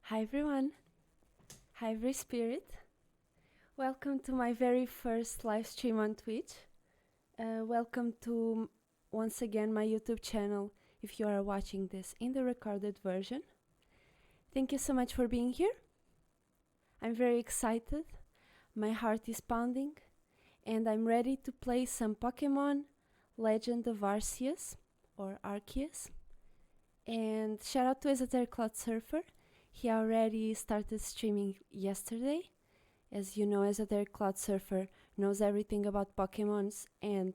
Hi everyone, hi every spirit. Welcome to my very first live stream on Twitch. Welcome to once again my YouTube channel if you are watching this in the recorded version. Thank you so much for being here. I'm very excited, my heart is pounding, and I'm ready to play some Pokémon Legend of Arceus or Arceus. And shout out to Esotericcloudsurfer. He already started streaming yesterday. As you know, Esotericcloudsurfer knows everything about Pokémons and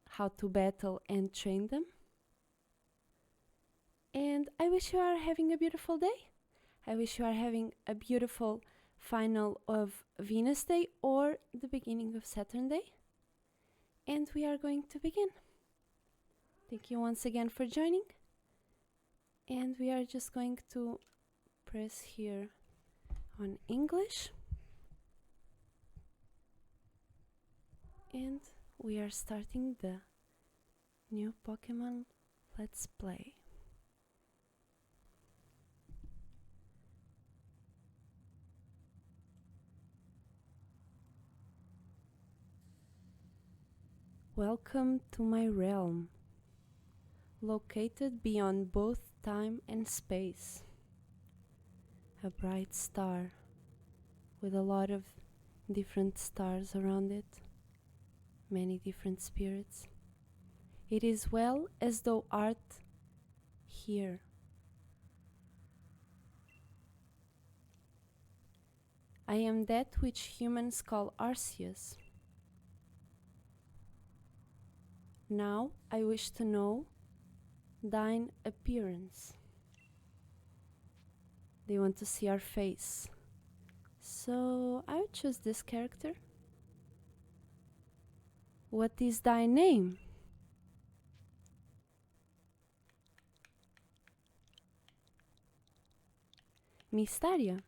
how to battle and train them. And I wish you are having a beautiful day. I wish you are having a beautiful final of Venus Day or the beginning of Saturn Day. And we are going to begin. Thank you once again for joining. And we are just going to press here on English. And we are starting the new Pokémon Let's Play. Welcome to my realm, located beyond both time and space. A bright star with a lot of different stars around it, many different spirits. It is well as though art here. I am that which humans call Arceus. Now I wish to know thine appearance. They want to see our face. So I would choose this character. What is thy name? MystAarya.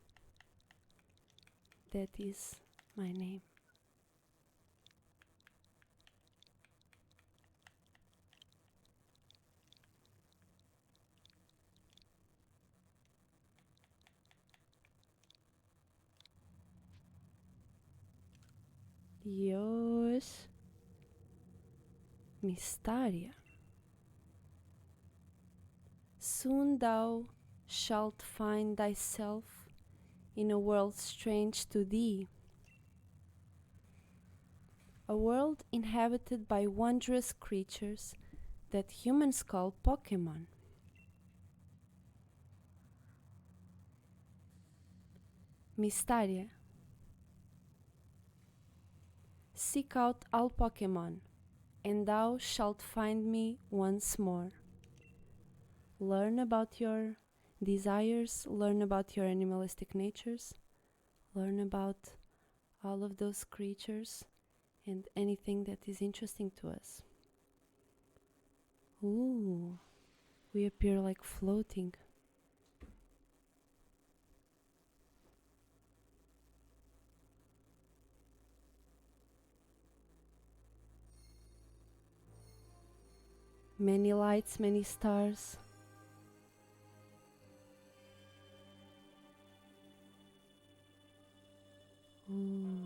That is my name. Yours, MystAarya. Soon thou shalt find thyself in a world strange to thee, a world inhabited by wondrous creatures that humans call Pokémon. MystAarya. Seek out all Pokémon, and thou shalt find me once more. Learn about your desires, learn about your animalistic natures, learn about all of those creatures and anything that is interesting to us. Ooh, we appear like floating. Many lights, many stars. Ooh.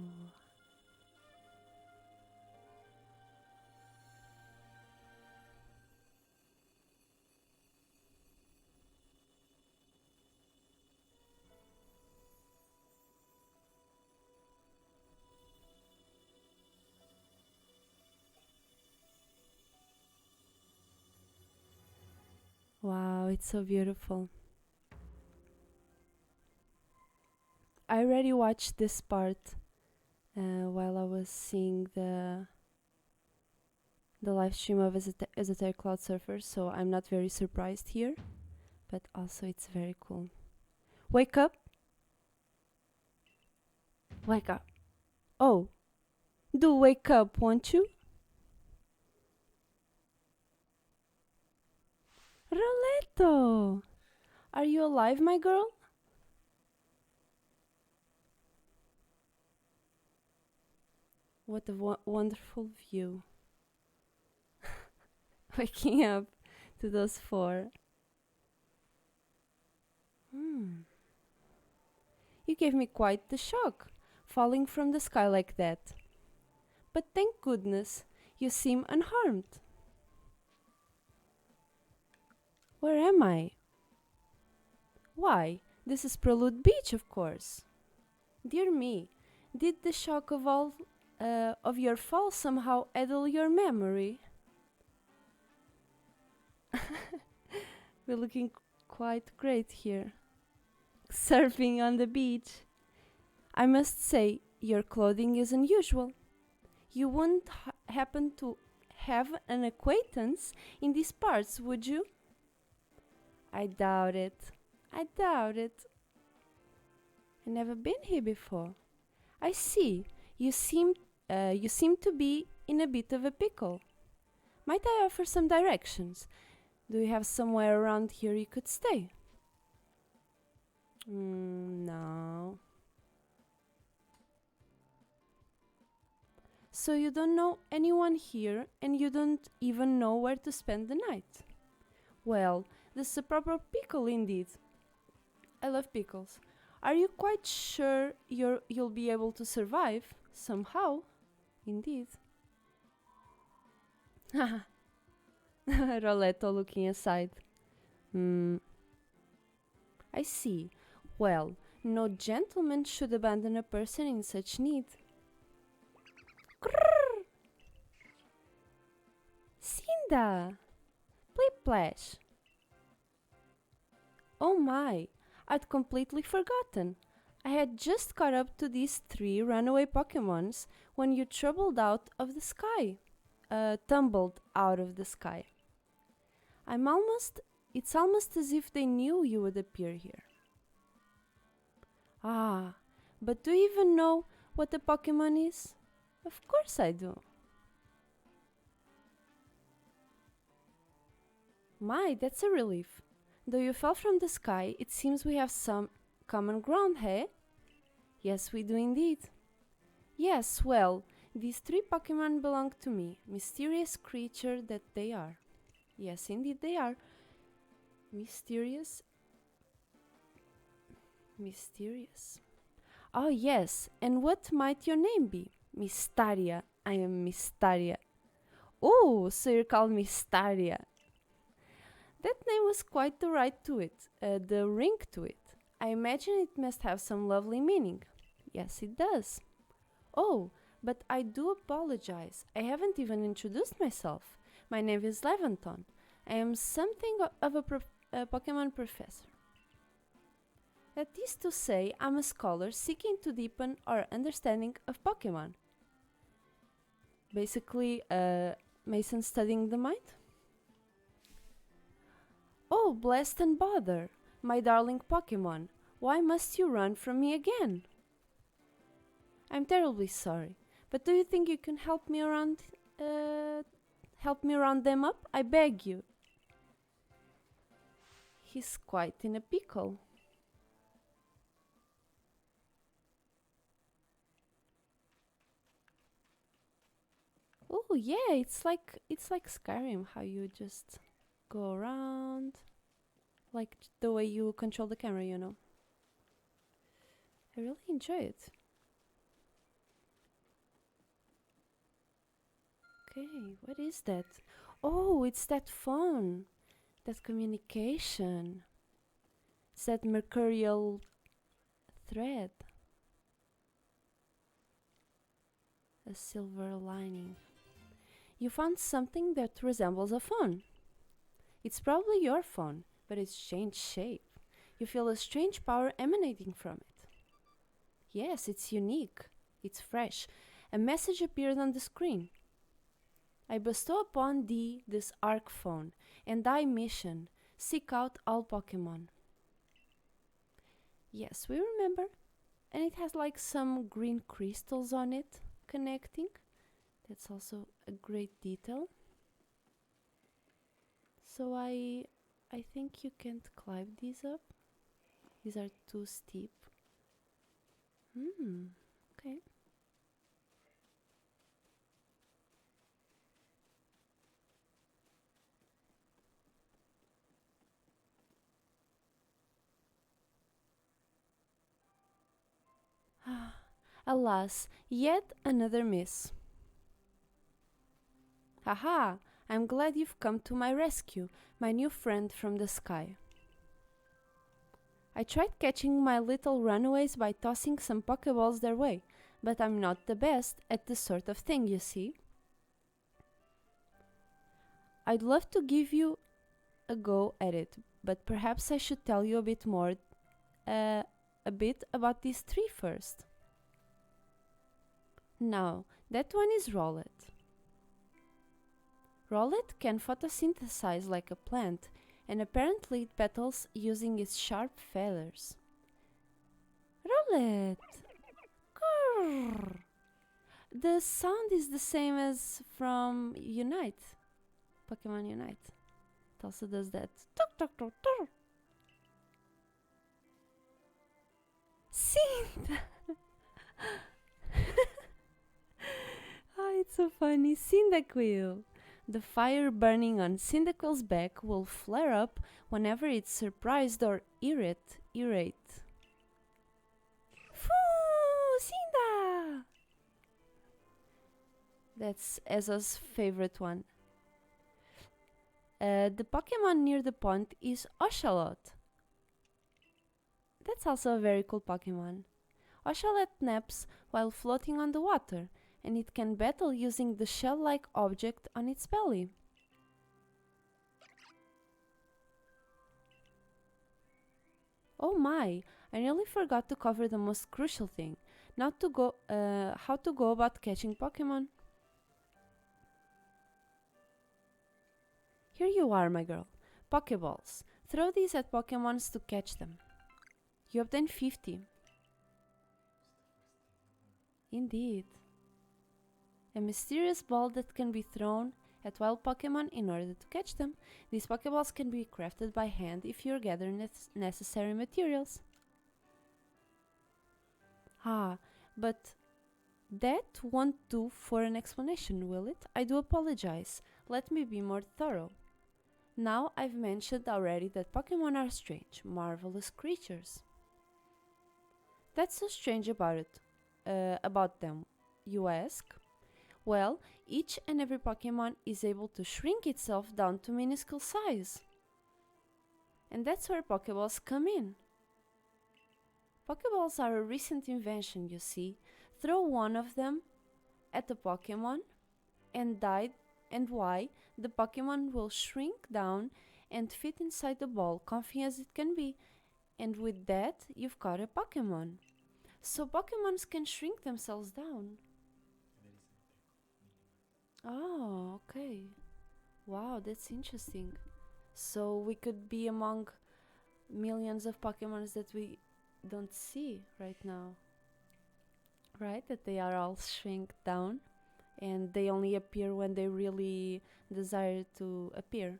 Wow, it's so beautiful. I already watched this part while I was seeing the live stream of Esotericcloudsurfer, so I'm not very surprised here, but also it's very cool. Wake up! Wake up! Oh, do wake up, won't you? Roleto! Are you alive, my girl? What a wonderful view. Waking up to those four. You gave me quite the shock, falling from the sky like that. But thank goodness, you seem unharmed. Where am I? Why, this is Prelude Beach, of course. Dear me, did the shock of your fall somehow addle your memory? We're looking quite great here. Surfing on the beach. I must say, your clothing is unusual. You wouldn't happen to have an acquaintance in these parts, would you? I doubt it. I doubt it. I've never been here before. I see. You seem to be in a bit of a pickle. Might I offer some directions? Do you have somewhere around here you could stay? No. So you don't know anyone here and you don't even know where to spend the night? Well, this is a proper pickle indeed. I love pickles. Are you quite sure you'll be able to survive? Somehow? Indeed. Haha. Roletto looking aside. I see. Well, no gentleman should abandon a person in such need. Grrr! Cinda! Pliplash! Oh my! I'd completely forgotten. I had just caught up to these 3 runaway Pokémons when you tumbled out of the sky. Tumbled out of the sky. It's almost as if they knew you would appear here. Ah, but do you even know what a Pokémon is? Of course I do. My, that's a relief. Though you fell from the sky, it seems we have some common ground, hey? Yes, we do indeed. Yes, well, these 3 Pokémon belong to me, mysterious creature that they are. Yes, indeed they are. Mysterious. Oh yes, and what might your name be? MystAarya. I am MystAarya. Oh, so you're called MystAarya. That name was quite the right to it, the ring to it. I imagine it must have some lovely meaning. Yes, it does. Oh, but I do apologize. I haven't even introduced myself. My name is Levanton. I am something of a Pokemon professor. That is to say, I'm a scholar seeking to deepen our understanding of Pokemon. Basically, Mason studying the mind? Oh, blast and bother! My darling Pokemon, why must you run from me again? I'm terribly sorry, but do you think you can help me round them up? I beg you. He's quite in a pickle. Oh yeah, it's like Skyrim, how you just go around, like the way you control the camera, you know. I really enjoy it. Okay, what is that? Oh, it's that phone, that communication. It's that mercurial thread. A silver lining. You found something that resembles a phone. It's probably your phone, but it's changed shape. You feel a strange power emanating from it. Yes, it's unique. It's fresh. A message appeared on the screen. I bestow upon thee this arc phone, and thy mission, seek out all Pokemon. Yes, we remember. And it has like some green crystals on it, connecting. That's also a great detail. So I think you can't climb these up. These are too steep. Okay. Alas, yet another miss. Haha, I'm glad you've come to my rescue, my new friend from the sky. I tried catching my little runaways by tossing some Pokeballs their way, but I'm not the best at this sort of thing, you see. I'd love to give you a go at it, but perhaps I should tell you a bit more, a bit about these three first. Now, that one is Rowlet. Rowlet can photosynthesize like a plant, and apparently it battles using its sharp feathers. Rowlet! Grrr. The sound is the same as from Unite. Pokemon Unite. It also does that. Tuk tuk tuk tuk. Cinda! Oh, it's so funny. Cyndaquil. The fire burning on Cyndaquil's back will flare up whenever it's surprised or irate. Foo! Cinda! That's Ezo's favorite one. The Pokemon near the pond is Oshawott. That's also a very cool Pokemon. Oshawott naps while floating on the water, and it can battle using the shell-like object on its belly. Oh my, I nearly forgot to cover the most crucial thing, how to go about catching Pokemon. Here you are, my girl. Pokeballs. Throw these at Pokemons to catch them. You obtain 50. Indeed. A mysterious ball that can be thrown at wild Pokemon in order to catch them. These Pokeballs can be crafted by hand if you gather necessary materials. But that won't do for an explanation, will it? I do apologize. Let me be more thorough. Now I've mentioned already that Pokemon are strange, marvelous creatures. That's so strange about them, you ask? Well, each and every Pokemon is able to shrink itself down to minuscule size. And that's where Pokeballs come in. Pokeballs are a recent invention, you see. Throw one of them at a Pokemon and why the Pokemon will shrink down and fit inside the ball, comfy as it can be. And with that, you've caught a Pokemon. So Pokemons can shrink themselves down. Oh, okay. Wow, that's interesting. So we could be among millions of Pokemons that we don't see right now. Right? That they are all shrink down and they only appear when they really desire to appear.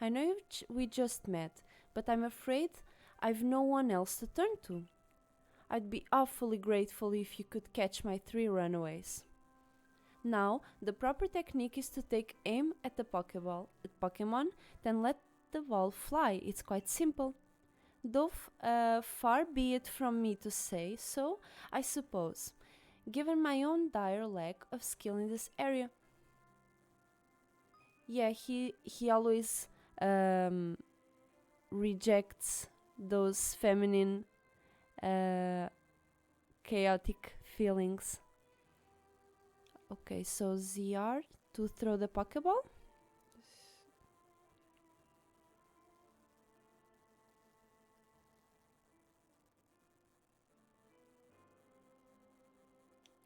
I know we just met, but I'm afraid I've no one else to turn to. I'd be awfully grateful if you could catch my 3 runaways. Now, the proper technique is to take aim at the Pokemon, then let the ball fly. It's quite simple. Though far be it from me to say so, I suppose, given my own dire lack of skill in this area. Yeah, he always rejects those feminine, chaotic feelings. Okay, so ZR to throw the Pokeball.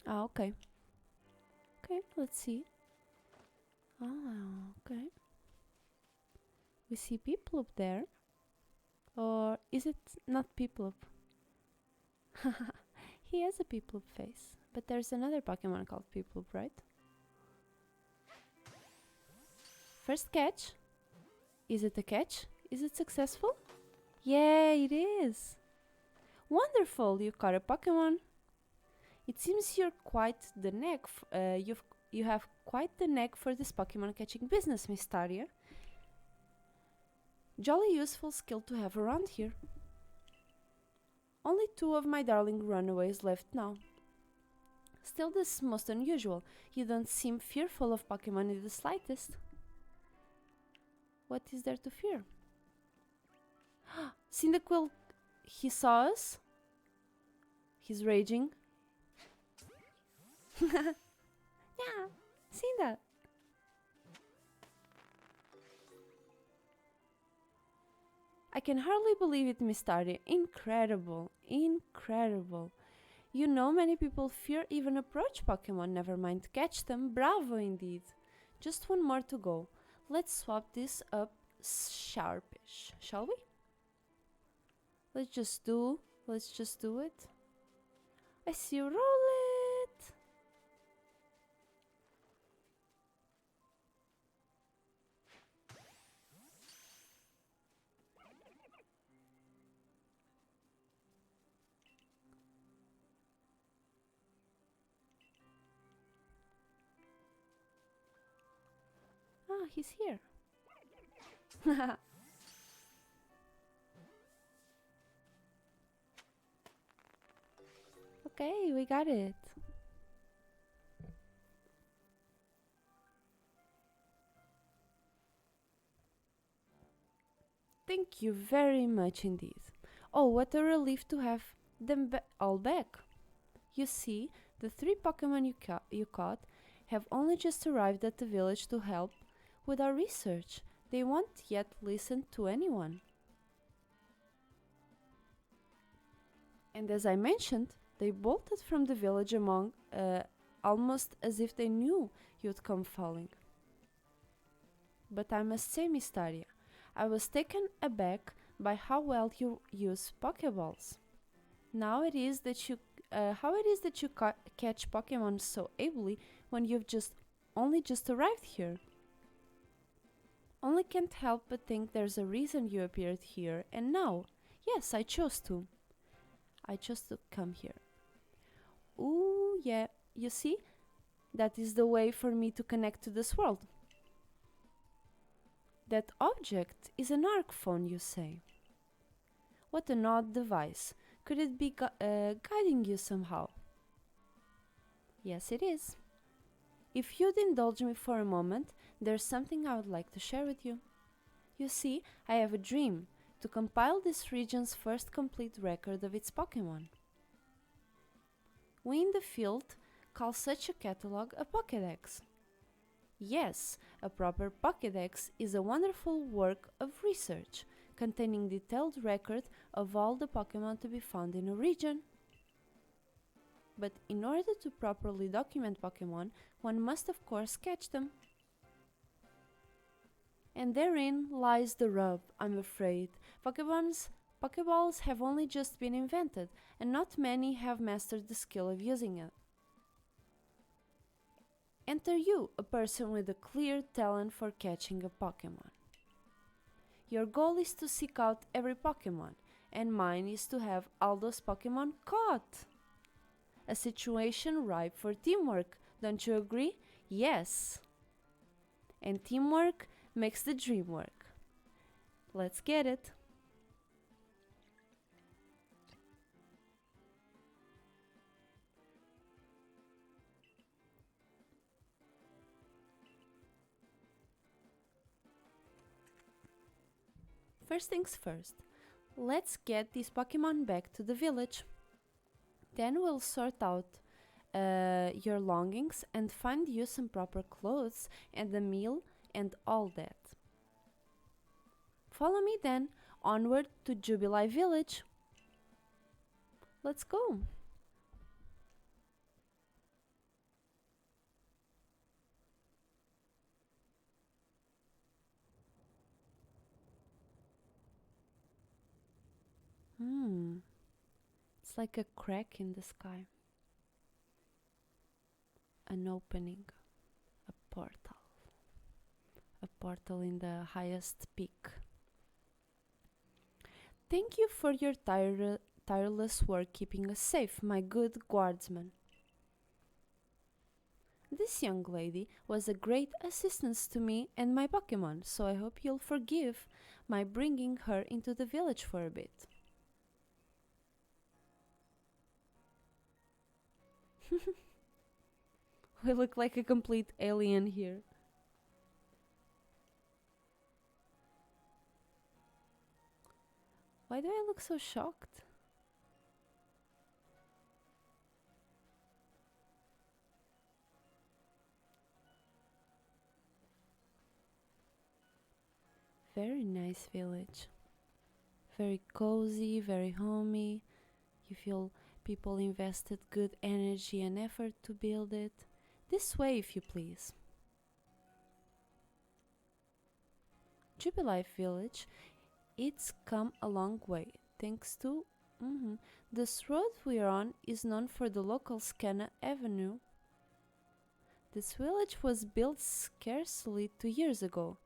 Okay. Okay, let's see. Okay. We see Piplup there. Or is it not Piplup? He has a Piplup face. But there's another Pokemon called Piplup, right? First catch. Is it a catch? Is it successful? Yeah, it is. Wonderful, you caught a Pokemon. It seems you're quite the knack. You have quite the knack for this Pokemon catching business, MystAarya. Jolly useful skill to have around here. Only 2 of my darling runaways left now. Still, this is most unusual. You don't seem fearful of Pokémon in the slightest. What is there to fear? Cyndaquil, he saw us. He's raging. Yeah, Cinda. I can hardly believe it, MystAarya. Incredible, incredible. You know, many people fear even approach Pokémon, never mind catch them. Bravo indeed. Just one more to go. Let's swap this up sharpish, shall we? Let's just do it. I see you roll it. Ah, he's here. Okay, we got it. Thank you very much indeed. Oh, what a relief to have them all back. You see, the 3 Pokémon you caught have only just arrived at the village to help with our research. They won't yet listen to anyone. And as I mentioned, they bolted from the village almost as if they knew you'd come falling. But I must say, MystAarya, I was taken aback by how well you use Pokeballs. How it is that you catch Pokemon so ably when you've only just arrived here. Only can't help but think there's a reason you appeared here, and now, yes, I chose to come here. Ooh, yeah, you see, that is the way for me to connect to this world. That object is an arc phone, you say. What an odd device. Could it be guiding you somehow? Yes, it is. If you'd indulge me for a moment, there's something I would like to share with you. You see, I have a dream to compile this region's first complete record of its Pokémon. We in the field call such a catalog a Pokédex. Yes, a proper Pokédex is a wonderful work of research, containing detailed record of all the Pokémon to be found in a region. But in order to properly document Pokémon, one must of course catch them. And therein lies the rub, I'm afraid. Pokeballs have only just been invented, and not many have mastered the skill of using it. Enter you, a person with a clear talent for catching a Pokémon. Your goal is to seek out every Pokémon, and mine is to have all those Pokémon caught. A situation ripe for teamwork, don't you agree? Yes. And teamwork makes the dream work. Let's get it. First things first, let's get these Pokemon back to the village. Then we'll sort out your longings and find you some proper clothes and a meal and all that. Follow me then, onward to Jubilee Village. Let's go. It's like a crack in the sky. An opening, a portal. A portal in the highest peak. Thank you for your tireless work keeping us safe, my good guardsman. This young lady was a great assistance to me and my Pokémon, so I hope you'll forgive my bringing her into the village for a bit. We look like a complete alien here. Why do I look so shocked? Very nice village. Very cozy, very homey. You feel people invested good energy and effort to build it. This way, if you please. Jubilife Village, it's come a long way, thanks to... This road we're on is known for the local Scanna Avenue. This village was built scarcely 2 years ago.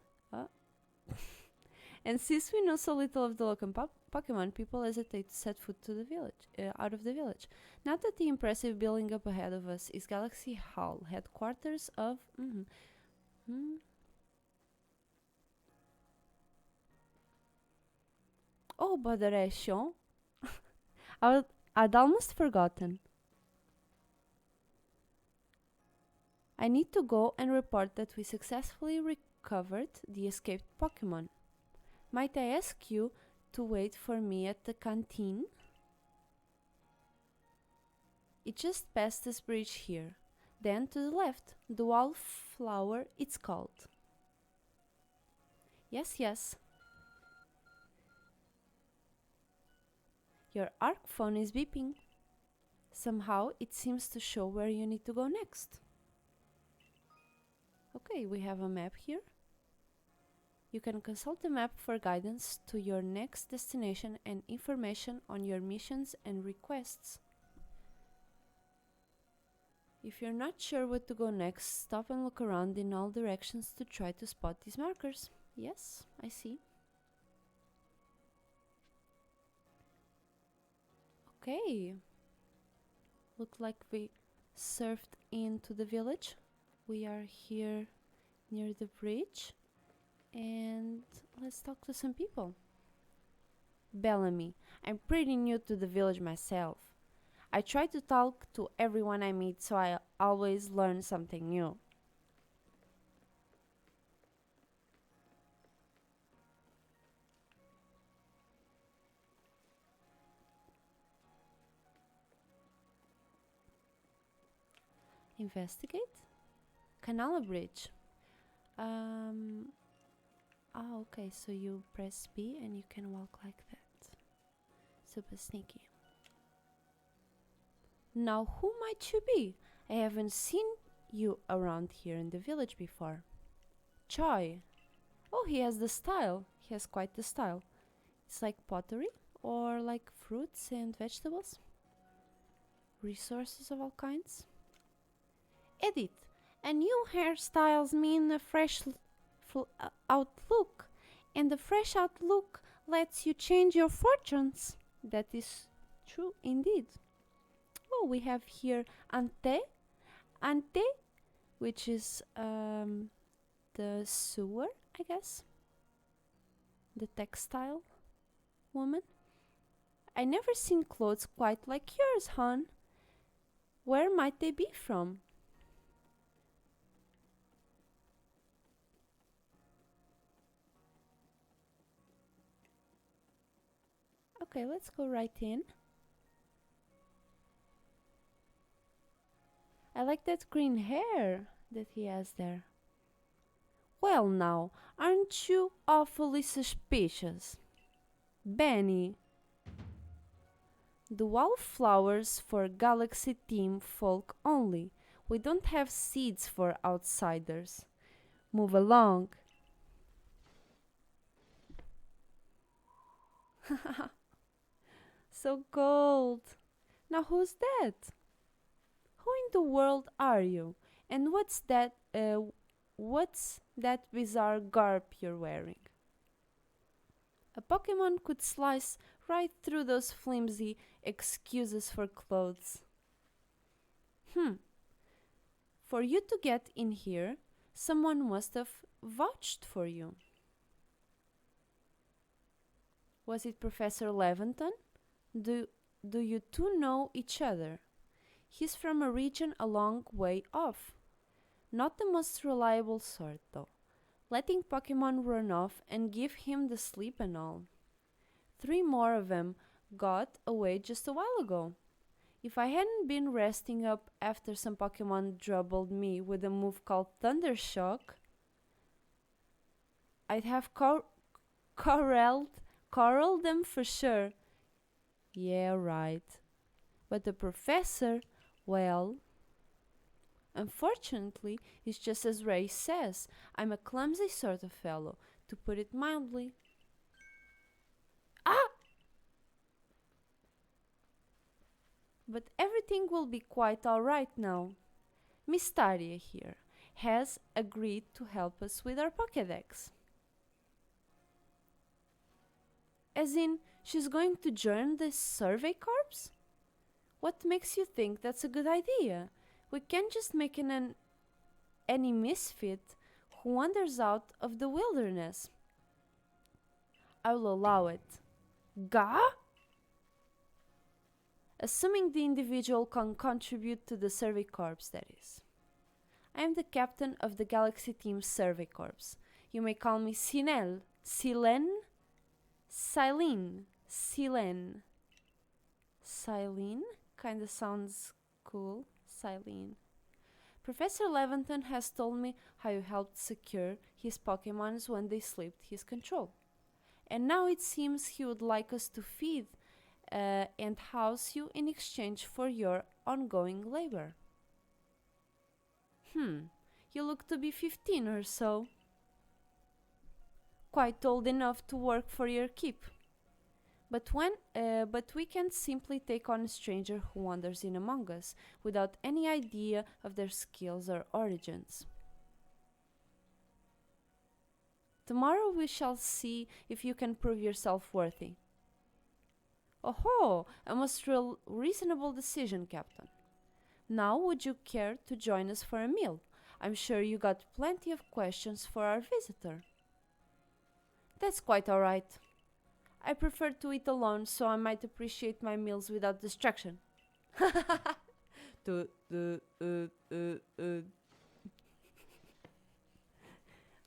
And since we know so little of the local Pokémon, people hesitate to set foot to the village, out of the village. Now that the impressive building up ahead of us is Galaxy Hall, headquarters of... Oh, botheration. I'd almost forgotten. I need to go and report that we successfully recovered the escaped Pokémon. Might I ask you to wait for me at the canteen? It just past this bridge here. Then to the left, the wallflower it's called. Yes, yes. Your ARC phone is beeping. Somehow it seems to show where you need to go next. Okay, we have a map here. You can consult the map for guidance to your next destination and information on your missions and requests. If you're not sure where to go next, stop and look around in all directions to try to spot these markers. Yes, I see. Okay. Look like we surfed into the village. We are here near the bridge. And let's talk to some people. Bellamy, I'm pretty new to the village myself. I try to talk to everyone I meet so I always learn something new. Investigate? Canala Bridge. Okay, so you press B and you can walk like that. Super sneaky. Now, who might you be? I haven't seen you around here in the village before. Choi. Oh, he has the style. He has quite the style. It's like pottery or like fruits and vegetables. Resources of all kinds. Edit. A new hairstyles mean a fresh outlook, and the fresh outlook lets you change your fortunes. That is true indeed. Oh, we have here Ante, which is the sewer, I guess. The textile woman. I never seen clothes quite like yours, hon. Where might they be from? Okay, let's go right in. I like that green hair that he has there. Well now, aren't you awfully suspicious? Benny. The wallflowers for Galaxy Team folk only. We don't have seeds for outsiders. Move along. So cold. Now who's that? Who in the world are you? And what's that bizarre garb you're wearing? A Pokemon could slice right through those flimsy excuses for clothes. For you to get in here, someone must have vouched for you. Was it Professor Leventon? Do you two know each other? He's from a region a long way off. Not the most reliable sort, though. Letting Pokémon run off and give him the sleep and all. 3 more of them got away just a while ago. If I hadn't been resting up after some Pokémon troubled me with a move called Thunder Shock, I'd have corralled them for sure. Yeah, right. But the professor, well, unfortunately, it's just as Ray says. I'm a clumsy sort of fellow, to put it mildly. Ah! But everything will be quite alright now. MystAarya here has agreed to help us with our Pokédex. As in, she's going to join the Survey Corps? What makes you think that's a good idea? We can't just make any misfit who wanders out of the wilderness. I'll allow it. Gah? Assuming the individual can contribute to the Survey Corps, that is. I am the captain of the Galaxy Team's Survey Corps. You may call me Silene. Silene? Kinda sounds cool. Silene. Professor Leventon has told me how you helped secure his Pokémons when they slipped his control. And now it seems he would like us to feed and house you in exchange for your ongoing labor. You look to be 15 or so. Quite old enough to work for your keep. But we can't simply take on a stranger who wanders in among us without any idea of their skills or origins. Tomorrow we shall see if you can prove yourself worthy. Oh, a most reasonable decision, Captain. Now would you care to join us for a meal? I'm sure you got plenty of questions for our visitor. That's quite all right. I prefer to eat alone, so I might appreciate my meals without distraction.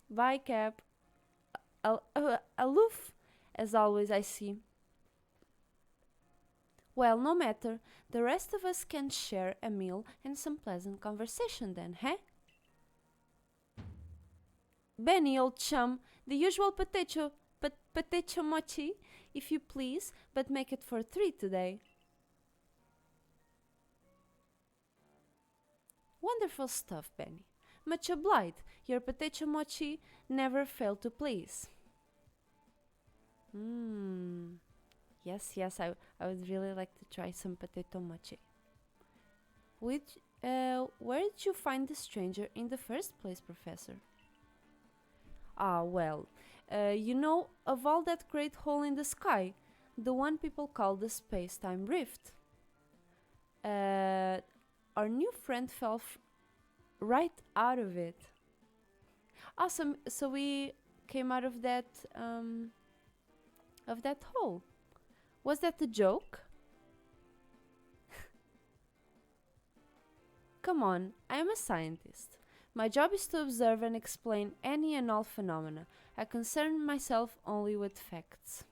Bye, Cap. Aloof, as always, I see. Well, no matter. The rest of us can share a meal and some pleasant conversation then, eh? Benny, old chum, the usual potato mochi, if you please, but make it for 3 today. Wonderful stuff, Benny. Much obliged. Your potato mochi never failed to please. Yes, I would really like to try some potato mochi. Where did you find the stranger in the first place, Professor? Well, you know of all that great hole in the sky, the one people call the space-time rift. Our new friend fell right out of it. Awesome, so we came out of that hole. Was that a joke? Come on, I am a scientist. My job is to observe and explain any and all phenomena. I concern myself only with facts.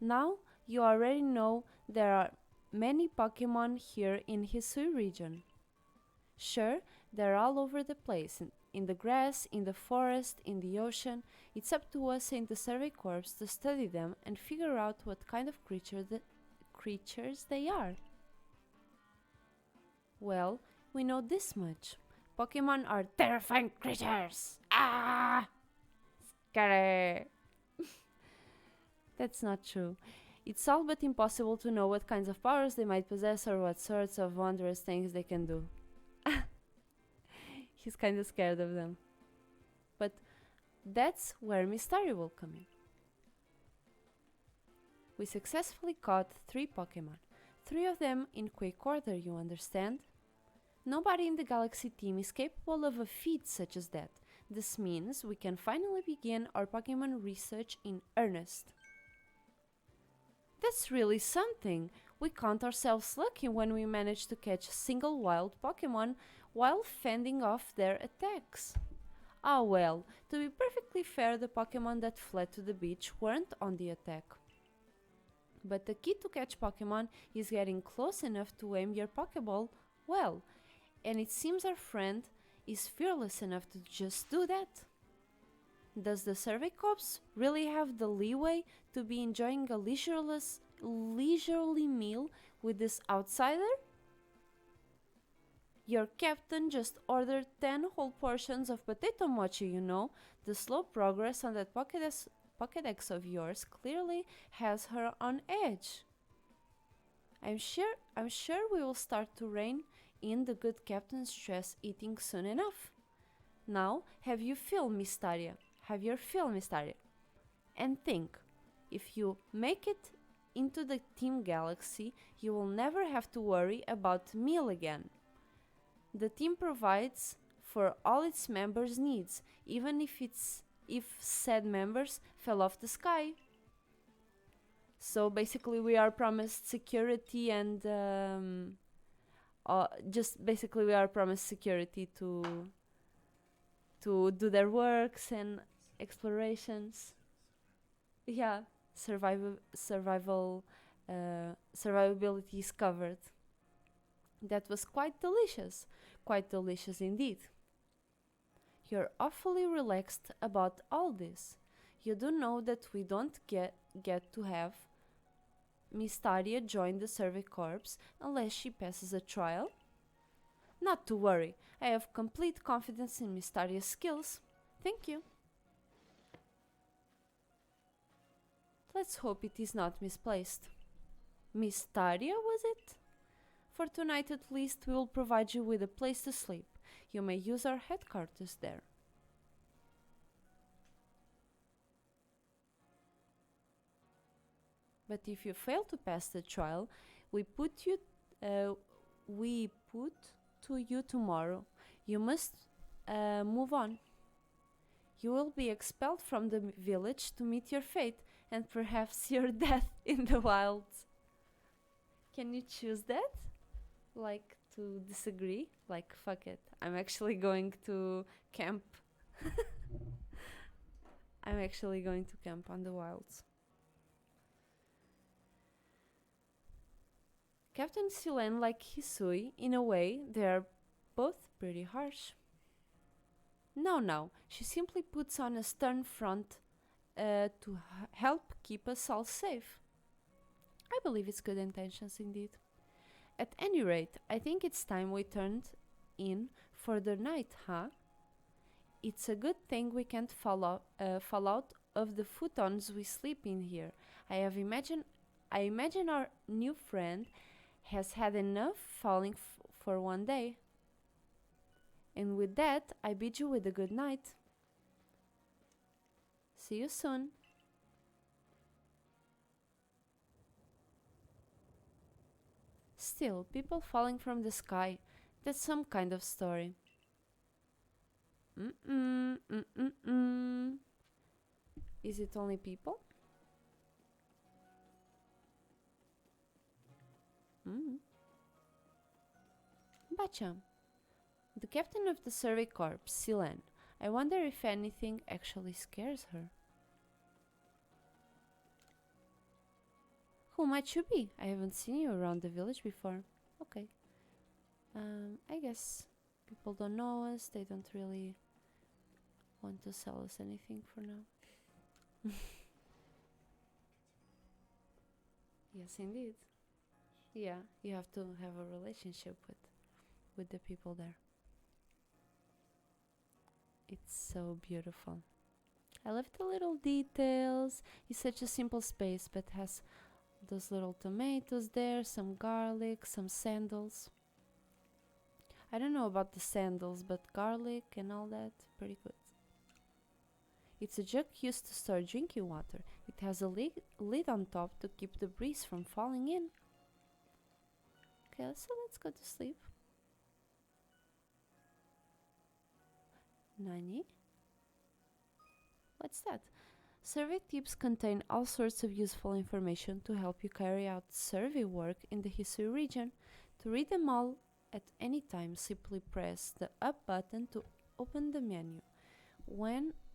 Now, you already know there are many Pokémon here in Hisui region. Sure, they're all over the place, in the grass, in the forest, in the ocean. It's up to us in the Survey Corps to study them and figure out what kind of creatures they are. Well, we know this much. Pokémon are terrifying creatures! Scary! That's not true. It's all but impossible to know what kinds of powers they might possess or what sorts of wondrous things they can do. He's kind of scared of them. But that's where MystAarya will come in. We successfully caught 3 Pokémon. 3 of them in quick order, you understand? Nobody in the Galaxy team is capable of a feat such as that. This means we can finally begin our Pokémon research in earnest. That's really something. We count ourselves lucky when we manage to catch a single wild Pokémon while fending off their attacks. Ah well, to be perfectly fair, the Pokémon that fled to the beach weren't on the attack. But the key to catch Pokémon is getting close enough to aim your Pokéball well, and it seems our friend is fearless enough to just do that. Does the Survey Corps really have the leeway to be enjoying a leisurely meal with this outsider? Your captain just ordered 10 whole portions of potato mochi, you know. The slow progress on that Pokédex of yours clearly has her on edge. I'm sure we will start to rein in the good captain's stress eating soon enough. Now, have your fill, MystAarya. And think, if you make it into the Team Galaxy, you will never have to worry about meal again. The team provides for all its members' needs, even if said members fell off the sky. So basically, we are promised security and we are promised security to do their works and explorations. Yeah, survivability is covered. That was quite delicious indeed. You're awfully relaxed about all this. You do know that we don't get to have MystAarya join the Survey Corps unless she passes a trial? Not to worry, I have complete confidence in MystAarya's skills. Thank you. Let's hope it is not misplaced. MystAarya, was it? For tonight at least, we will provide you with a place to sleep. You may use our headquarters there. But if you fail to pass the trial, we put to you tomorrow. You must move on. You will be expelled from the village to meet your fate and perhaps your death in the wilds. Can you choose that? Like, to disagree? Like, fuck it. I'm actually going to camp. I'm actually going to camp on the wilds. Captain Silen like Hisui, in a way, they are both pretty harsh. No, she simply puts on a stern front to help keep us all safe. I believe it's good intentions indeed. At any rate, I think it's time we turned in for the night, huh? It's a good thing we can't fall out of the futons we sleep in here. I imagine our new friend has had enough falling for one day. And with that, I bid you with a good night. See you soon. Still, people falling from the sky, that's some kind of story. Is it only people? Bacha. The captain of the Survey Corps, Silen. I wonder if anything actually scares her. Who might you be? I haven't seen you around the village before. Okay. I guess people don't know us. They don't really want to sell us anything for now. Yes, indeed. Yeah, you have to have a relationship with the people there. It's so beautiful. I love the little details. It's such a simple space, but has those little tomatoes there, some garlic, some sandals. I don't know about the sandals, but garlic and all that, pretty good. It's a jug used to store drinking water. It has a lid on top to keep the breeze from falling in. Okay, so let's go to sleep. Nani? What's that? Survey tips contain all sorts of useful information to help you carry out survey work in the history region. To read them all at any time, simply press the up button to open the menu.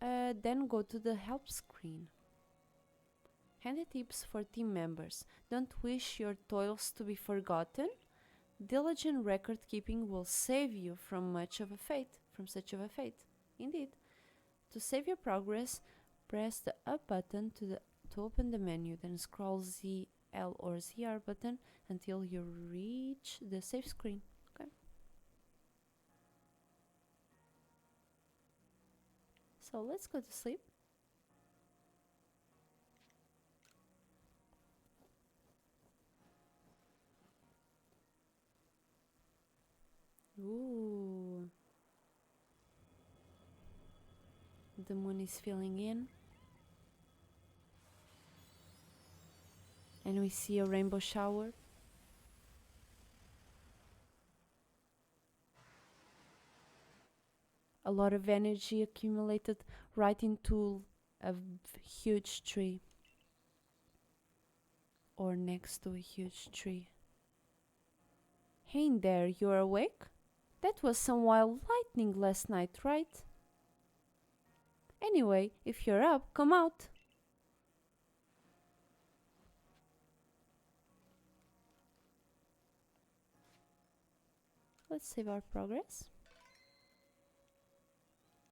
Then go to the help screen. Handy tips for team members. Don't wish your toils to be forgotten. Diligent record keeping will save you from such of a fate. Indeed. To save your progress, press the up button to open the menu, then scroll Z, L or ZR button until you reach the save screen. Okay. So let's go to sleep. Ooh. The moon is filling in. And we see a rainbow shower. A lot of energy accumulated right into a huge tree. Or next to a huge tree. Hey in there, you're awake? That was some wild lightning last night, right? Anyway, if you're up, come out. Let's save our progress.